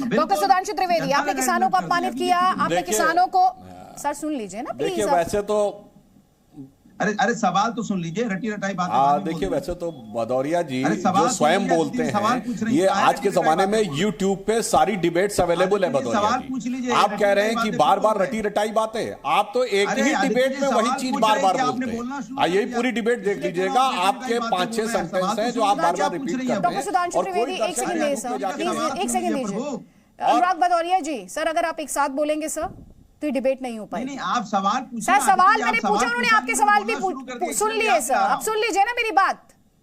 Doctor Sudhanshu Trivedi, आपने किसानों को अपमानित किया, आपने किसानों को, सर सुन लीजिए ना प्लीज। देखिए वैसे तो अरे सवाल तो सुन लीजिए, रटी रटाई बात। देखिए वैसे तो भदौरिया जी जो स्वयं बोलते हैं, ये आज के जमाने में YouTube पे सारी डिबेट्स अवेलेबल है। भदौरिया जी आप कह रहे हैं कि बार बार रटी रटाई बातें, आप तो एक ही डिबेट में वही चीज बार बार बोलते हैं। यही पूरी डिबेट देख लीजिएगा, आपके 5-6 सेंटेंस हैं जो आप बार बार रिपीट करते हैं। डॉक्टर सुधांशु त्रिवेदी एक सेकंड एक सेकंड दीजिए। अनुराग भदौरिया जी, सर अगर आप एक साथ बोलेंगे सर तो ये डिबेट नहीं हो पाएगी। नहीं, आप सवाल पूछिए। सर सवाल मैंने पूछा, उन्होंने आपके सवाल भी सुन लिए सर। आप सुन लीजिए ना मेरी बात,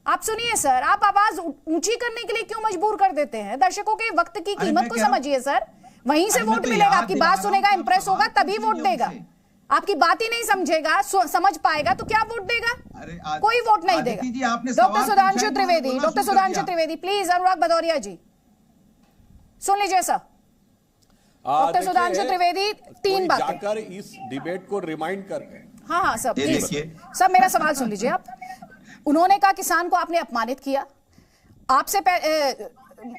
आप सुनिए सर। आप आवाज ऊंची करने के लिए क्यों मजबूर कर देते हैं? दर्शकों के वक्त की कीमत को समझिए सर, वहीं से वोट मिलेगा। आपकी बात सुनेगा, इंप्रेस होगा, तभी वोट देगा। आपकी बात ही नहीं समझेगा, समझ पाएगा तो क्या वोट देगा? कोई वोट नहीं देगा। Doctor Sudhanshu Trivedi, doctor Sudhanshu Trivedi please. Anurag Bhadauria ji सुन लीजिए सर। डॉक्टर सुधांशु त्रिवेदी, 3 बातें जाकर इस डिबेट को रिमाइंड कर। हाँ सब सब मेरा सवाल सुन लीजिए आप। उन्होंने कहा किसान को आपने अपमानित किया। आपसे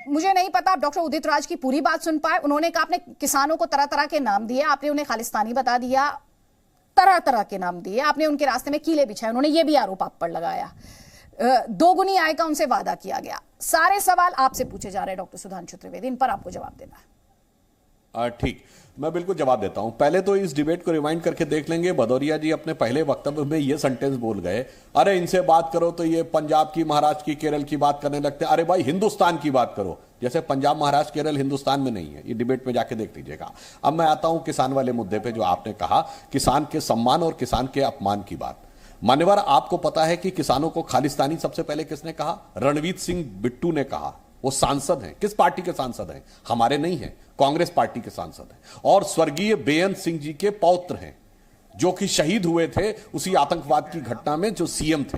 मुझे नहीं पता आप डॉक्टर उदित राज की पूरी बात सुन पाए। उन्होंने कहा आपने किसानों को तरह तरह के नाम दिए, आपने उन्हें खालिस्तानी बता दिया, तरह तरह के नाम दिए, आपने उनके रास्ते में कीले बिछाए। उन्होंने ये भी आरोप आप पर लगाया। दोगुनी आय का उनसे वादा किया गया। सारे सवाल आपसे पूछे जा रहे हैं डॉक्टर सुधांशु त्रिवेदी, इन पर आपको जवाब देना है। ठीक, मैं बिल्कुल जवाब देता हूं। पहले तो इस डिबेट को रिवाइंड करके देख लेंगे। भदौरिया जी अपने पहले वक्तव्य में ये सेंटेंस बोल गए, अरे इनसे बात करो तो ये पंजाब की, महाराष्ट्र की, केरल की बात करने लगते हैं। अरे भाई हिंदुस्तान की बात करो, जैसे पंजाब, महाराष्ट्र, केरल हिंदुस्तान में नहीं है। ये डिबेट में जाके देख लीजिएगा। अब मैं आता हूं किसान वाले मुद्दे पे, जो आपने कहा किसान के सम्मान और किसान के अपमान की बात। मान्यवर, आपको पता है कि किसानों को खालिस्तानी सबसे पहले किसने कहा? रणवीर सिंह बिट्टू ने कहा। वो सांसद हैं, किस पार्टी के सांसद हैं? हमारे नहीं हैं, कांग्रेस पार्टी के सांसद हैं, और स्वर्गीय बेअंत सिंह जी के पौत्र हैं, जो कि शहीद हुए थे उसी आतंकवाद की घटना में, जो सीएम थे।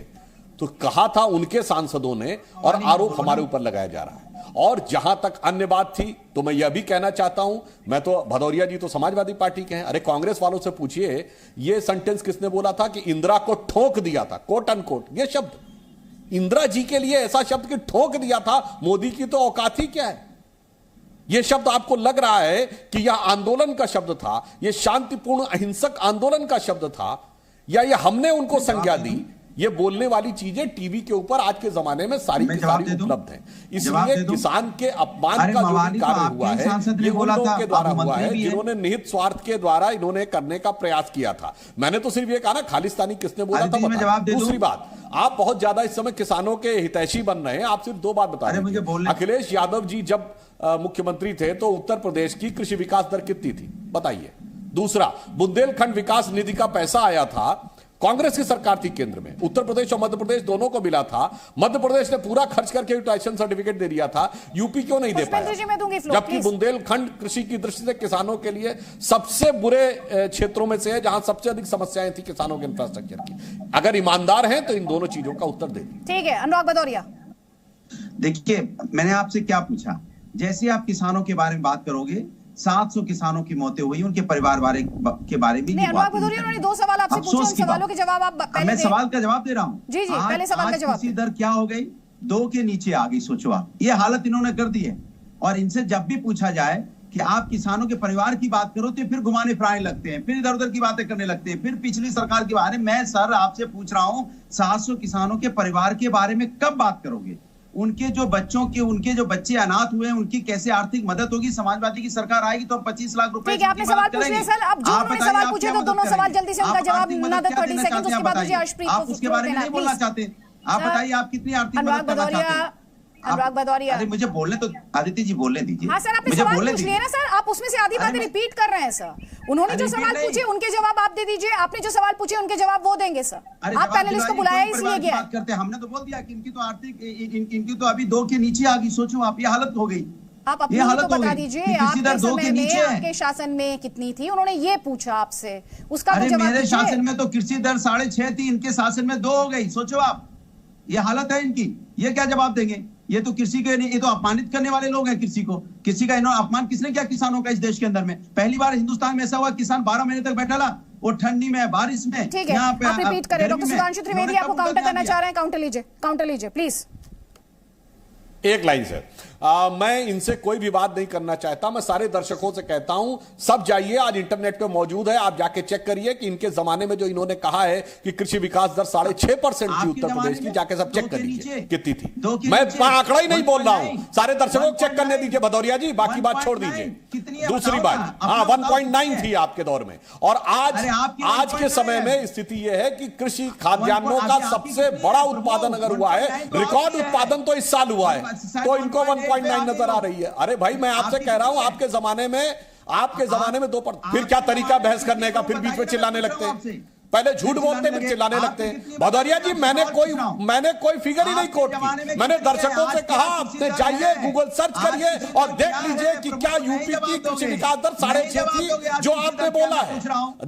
तो कहा था उनके सांसदों ने, और आरोप हमारे ऊपर लगाया जा रहा है। और जहां तक अन्य बात थी, तो मैं यह भी कहना चाहता हूं, मैं तो, भदौरिया जी तो समाजवादी पार्टी के हैं, अरे कांग्रेस वालों से पूछिए ये सेंटेंस किसने बोला था कि इंदिरा को ठोक दिया था, कोट अनकोट। ये शब्द इंदिरा जी के लिए ऐसा शब्द कि ठोक दिया था, मोदी की तो औकात ही क्या है? यह शब्द आपको लग रहा है कि यह आंदोलन का शब्द था, यह शांतिपूर्ण अहिंसक आंदोलन का शब्द था, या यह हमने उनको संज्ञा दी? ये बोलने वाली चीजें टीवी के ऊपर आज के जमाने में सारी की सारी उपलब्ध हैं। इसलिए किसान के अपमान का जो भी कार्य हुआ है, ये उन लोगों के द्वारा हुआ है जिन्होंने निहित स्वार्थ के द्वारा इन्होंने करने का प्रयास किया था। मैंने तो सिर्फ ये कहा ना, खालिस्तानी किसने बोला था? दूसरी बात, आप बहुत ज्यादा इस समय किसानों के हितैषी बन रहे हैं। आप सिर्फ 2 बात बता रहे हैं। अखिलेश यादव जी जब मुख्यमंत्री थे तो उत्तर प्रदेश की कृषि विकास दर कितनी थी, बताइए। दूसरा, बुंदेलखंड विकास निधि का पैसा आया था, कांग्रेस की सरकार थी केंद्र में, उत्तर प्रदेश और मध्य प्रदेश दोनों को मिला था। मध्य प्रदेश ने पूरा खर्च करके यूटिलाइजेशन सर्टिफिकेट दे दिया था, यूपी क्यों नहीं दे पाया? जबकि बुंदेलखंड कृषि की दृष्टि से किसानों के लिए सबसे बुरे क्षेत्रों में से है, जहां सबसे अधिक समस्याएं थी किसानों के इंफ्रास्ट्रक्चर की। अगर ईमानदार हैं तो इन दोनों चीजों का उत्तर दे। ठीक है, अनुराग भदौरिया। देखिए, मैंने आपसे क्या पूछा, जैसे आप किसानों के बारे में बात करोगे, 700 किसानों की मौतें हुई, उनके परिवार वाले के बारे में। अनुराग भदौरिया, उन्होंने 2 सवाल आपसे पूछे, उन सवालों के जवाब आप पहले मैं सवाल का जवाब दे रहा हूं। जी जी, पहले सवाल का जवाब। कृषि दर क्या हो गई? 2 के नीचे आ गई। सोचो आप, ये हालत इन्होंने कर दी है। और इनसे जब भी पूछा जाए कि आप किसानों के परिवार की बात करो, तो फिर घुमाने फिराने लगते हैं, फिर इधर उधर की बातें करने लगते हैं, फिर पिछली सरकार के बारे में। मैं सर आपसे पूछ रहा हूं, 700 किसानों के परिवार के बारे में कब बात करोगे? उनके जो बच्चों के, उनके जो बच्चे अनाथ हुए हैं, उनकी कैसे आर्थिक मदद होगी? समाजवादी की सरकार आएगी तो 25 लाख रुपए। ठीक है, आपने सवाल पूछ लिया सर। अब जो उन्होंने सवाल पूछे तो दोनों सवाल जल्दी से उनका जवाब, 30 सेकंड, उसके बाद मुझे अर्शप्रीत आप उसके बारे में नहीं बोलना चाहते? आप बताइए, आप कितनी आर्थिक मदद करना चाहते हैं? अनुराग भदौरिया, अरे मुझे बोलने तो, आदित्य जी बोलने दीजिए। हाँ सर, आपने सवाल पूछ लिया ना सर, आप उसमें से आधी बातें रिपीट कर रहे हैं सर। उन्होंने जो सवाल पूछे उनके जवाब आप दे दीजिए, आपने जो सवाल पूछे उनके जवाब वो देंगे सर। आप पैनलिस्ट को बुलाया इसलिए गया करते, हमने तो बोल दिया कि इनकी तो आर्थिक, इनकी तो अभी 2 के नीचे आ गई। सोचो आप, ये हालत हो गई। आप अपनी तो बता दीजिए, आपके समय में, आपके शासन में कितनी थी? उन्होंने ये पूछा आपसे, उसका तो जवाब। मेरे शासन में तो कृषि दर 6.5 थी, इनके शासन में 2 हो गई। सोचो आप, ये हालत है इनकी। ये क्या जवाब देंगे? ये तो कृषि के, ये तो अपमानित करने वाले लोग हैं कृषि को। कृषि का इन्होंने अपमान किसने किया किसानों का इस देश के अंदर में? पहली बार हिंदुस्तान में ऐसा हुआ, किसान 12 महीने तक बैठा रहा, वो ठंडी में, बारिश में। ठीक है, आप रिपीट करें। डॉक्टर सुधांशु त्रिवेदी आपको काउंटर करना चाह रहे हैं, काउंटर लीजिए प्लीज। एक लाइन से मैं इनसे कोई विवाद नहीं करना चाहता। मैं सारे दर्शकों से कहता हूं, सब जाइए, आज इंटरनेट पे मौजूद है, आप जाके चेक करिए कि इनके जमाने में जो इन्होंने कहा है कि कृषि विकास दर 6.5% थी उत्तर प्रदेश की, जाके सब चेक कर लीजिए कितनी थी। मैं आंकड़ा ही नहीं बोल रहा हूं, सारे दर्शकों को चेक करने दीजिए भदौरिया जी, बाकी बात छोड़ दीजिए। दूसरी बात, हाँ 1.9 थी आपके दौर में, और आज के समय में स्थिति यह है कि कृषि खाद्यान्नों का सबसे बड़ा उत्पादन अगर हुआ है, रिकॉर्ड उत्पादन तो इस साल हुआ है, तो इनको 1.9 नजर आ रही है। अरे भाई मैं आपसे कह रहा हूं, आपके जमाने में 2%, फिर क्या तरीका बहस करने का, फिर बीच में चिल्लाने लगते हैं, पहले झूठ बोलते फिर चिल्लाने लगते हैं। भदौरिया जी मैंने कोई फिगर ही नहीं कोट की, मैंने दर्शकों से कहा आपने जाइए गूगल सर्च करिए और देख लीजिए कि क्या यूपी की कृषि विकास दर 6.5 थी जो आपने बोला है।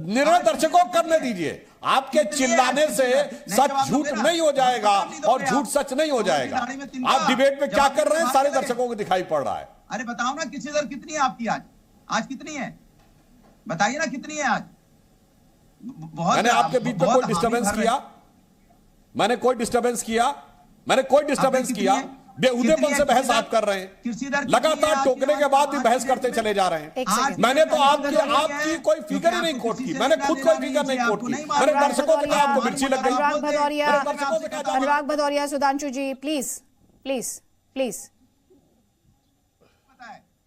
निर्णय दर्शकों करने दीजिए, आपके चिल्लाने से सच झूठ नहीं हो जाएगा और झूठ सच नहीं हो जाएगा। आप डिबेट में क्या कर रहे हैं सारे दर्शकों को दिखाई पड़ रहा है। अरे बताओ ना कृषि दर कितनी है आपकी आज कितनी है, बताइए ना कितनी है आज। मैंने आपके बीच में कोई डिस्टर्बेंस किया? मैंने कोई डिस्टर्बेंस किया? बेहुदेपन से बहस आप कर रहे हैं, लगातार टोकने के बाद भी बहस करते चले जा रहे हैं। मैंने तो आपकी कोई फिगर ही नहीं कोट की, मैंने खुद कोई फिगर नहीं कोट की, मैंने दर्शकों से कहा आपको मिर्ची लग गई। अनुराग भदौरिया, सुधांशु जी प्लीज प्लीज प्लीज।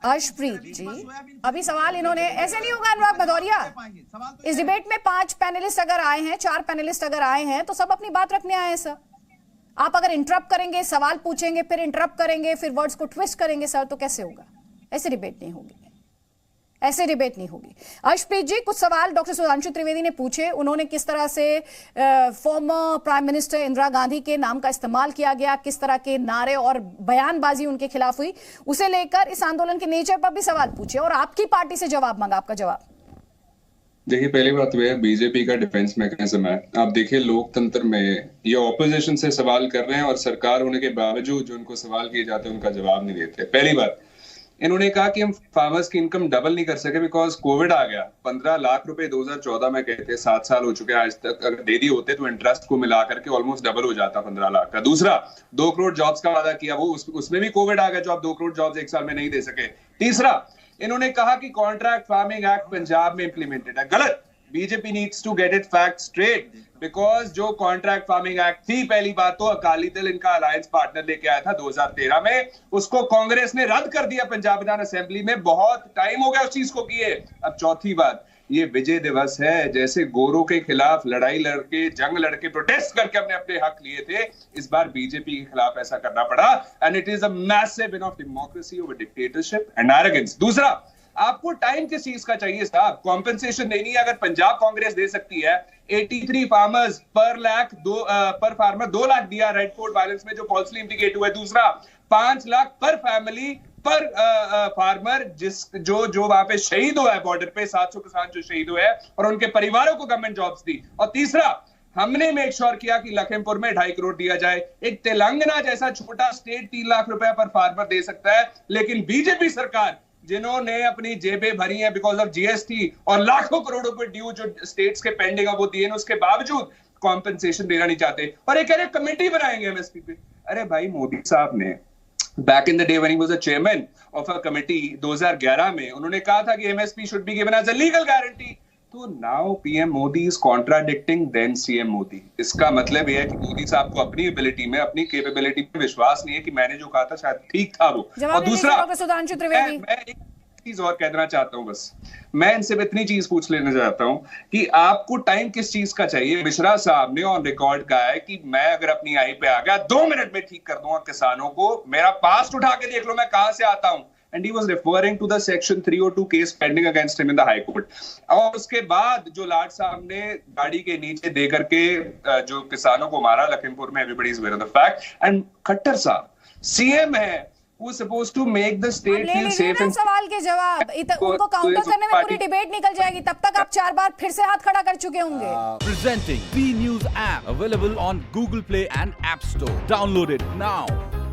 अर्शप्रीत जी, अभी सवाल इन्होंने, ऐसे नहीं होगा अनुराग भदौरिया, इस डिबेट में 5 पैनलिस्ट अगर आए हैं, 4 पैनलिस्ट अगर आए हैं तो सब अपनी बात रखने आए हैं सर। आप अगर इंटरप्ट करेंगे, सवाल पूछेंगे, फिर इंटरप्ट करेंगे, फिर वर्ड्स को ट्विस्ट करेंगे सर, तो कैसे होगा? ऐसे डिबेट नहीं होगी, ऐसे डिबेट नहीं होगी। अर्शप्रीत जी, कुछ सवाल डॉक्टर सुधांशु त्रिवेदी ने पूछे, उन्होंने किस तरह से former prime minister Indira Gandhi के नाम का इस्तेमाल किया गया, किस तरह के नारे और बयानबाजी उनके खिलाफ हुई, उसे लेकर इस आंदोलन के नेचर पर भी सवाल पूछे और आपकी पार्टी से जवाब मांगा। आपका जवाब देखिए, पहली बात तो है बीजेपी का डिफेंस मैकेनिज्म है। आप देखिए लोकतंत्र में ये ऑपोजिशन से सवाल कर रहे हैं और सरकार होने के बावजूद जो उनको सवाल किए जाते हैं उनका जवाब नहीं देते। पहली बात, इन्होंने कहा कि हम फार्मर्स की इनकम डबल नहीं कर सके बिकॉज कोविड आ गया। 15 लाख रुपए 2014 में कहते, 7 साल हो चुके हैं आज तक, अगर दे दिए होते तो इंटरेस्ट को मिला करके ऑलमोस्ट डबल हो जाता 15 लाख का। दूसरा, 2 करोड़ जॉब्स का वादा किया, वो उसमें भी कोविड आ गया जो आप 2 करोड़ जॉब्स एक साल में नहीं दे सके। तीसरा, इन्होंने कहा कि कॉन्ट्रैक्ट फार्मिंग एक्ट पंजाब में इंप्लीमेंटेड है, गलत। BJP needs to get it fact straight because जो कॉन्ट्रैक्ट फार्मिंग एक्ट थी, पहली बात तो अकाली दल इनका अलायंस पार्टनर लेके आया था 2013 में, उसको कांग्रेस ने रद्द कर दिया पंजाब विधान असेंबली में, बहुत टाइम हो गया उस चीज को किए। अब चौथी बात, ये विजय दिवस है, जैसे गोरों के खिलाफ लड़ाई लड़के, जंग लड़के, प्रोटेस्ट करके अपने अपने हक लिए थे, इस बार बीजेपी के खिलाफ ऐसा करना पड़ा। And it is a massive win of democracy over dictatorship and arrogance. दूसरा, आपको टाइम किस चीज का चाहिए साहब? कॉम्पेंसेशन देनी है, अगर पंजाब कांग्रेस दे सकती है 83 फार्मर्स पर फार्मर 2 लाख दिया रेड फोर्ट वायलेंस में जो फॉल्सली इंडिकेट हुआ है। दूसरा, 5 लाख पर फैमिली पर फार्मर जो वहां पे शहीद हुआ है बॉर्डर पे, 700 किसान जो शहीद हुए हैं और उनके परिवारों को गवर्नमेंट जॉब्स दी। और तीसरा, हमने मेक श्योर किया कि लखीमपुर में 2.5 करोड़ दिया जाए। एक तेलंगाना जैसा छोटा स्टेट 3 लाख रुपए पर फार्मर दे सकता है, लेकिन बीजेपी सरकार जिन्होंने अपनी जेबें भरी हैं बिकॉज ऑफ जीएसटी और लाखों करोड़ों रुपए ड्यू जो स्टेट्स के पेंडिंग है वो दिए, उसके बावजूद कॉम्पेंसेशन देना नहीं चाहते और एक कमेटी बनाएंगे एमएसपी पे। अरे भाई, मोदी साहब ने back in the day when he was a chairman of a committee 2011 में उन्होंने कहा था कि MSP should be given as a legal guarantee. तो now PM Modi is contradicting then CM Modi. इसका मतलब यह है कि मोदी साहब को अपनी एबिलिटी में, अपनी कैपेबिलिटी में विश्वास नहीं है कि मैंने जो कहा था शायद ठीक था वो। और दूसरा, मैं एक चीज और कहना चाहता हूं, बस मैं इनसे इतनी चीज पूछ लेना चाहता हूं कि आपको टाइम किस चीज का चाहिए? मिश्रा साहब ने ऑन रिकॉर्ड कहा है कि मैं अगर अपनी आई पे आ गया 2 मिनट में ठीक कर दूंगा किसानों को, मेरा पास्ट उठा के देख लो मैं कहां से आता हूं। And he was referring to the Section 302 case pending against him in the High Court. और उसके बाद जो लाट साहब ने गाड़ी के नीचे दे करके जो किसानों को मारा लखीमपुर में, everybody is aware of the fact. And Khattar साहब CM है, who is supposed to make the state feel safe. सवाल के जवाब उनको काउंटर करने में पूरी डिबेट निकल जाएगी, तब तक आप 4 बार फिर से हाथ खड़ा कर चुके होंगे। Presenting B News app available on Google Play and App Store. Download it now.